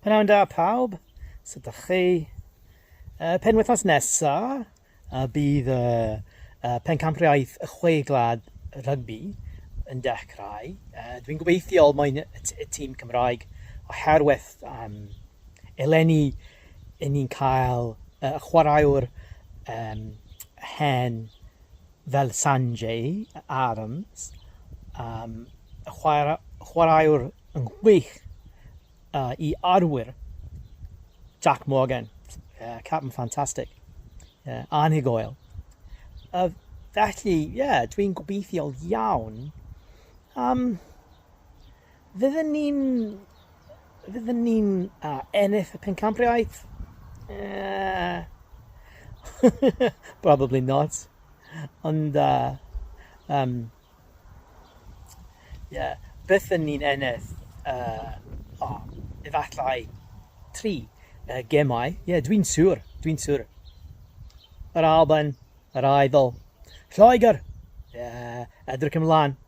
Pnawn da pawb, so ydych chi? Penwythnos nesa bydd pencampriaeth y Chwe Gwlad rygbi yn dechrau. Dwi'n gobeithio mae'n y tîm Cymraeg oherwydd eleni i ni'n cael y chwaraewr hen fel Sanjay Adams, y chwaraewr yn gwych i arwyr Jack Morgan, captain fantastic, anhygoel. Felly, dwi'n gobeithio iawn. Fydden ni'n ennill y pencampriaeth? Probably not. Ond, byth yn ni'n ennill efallai 3 gemau. Dwi'n siŵr. Yr Alban, yr Eiddel, Lloegr, Edrych ymlaen.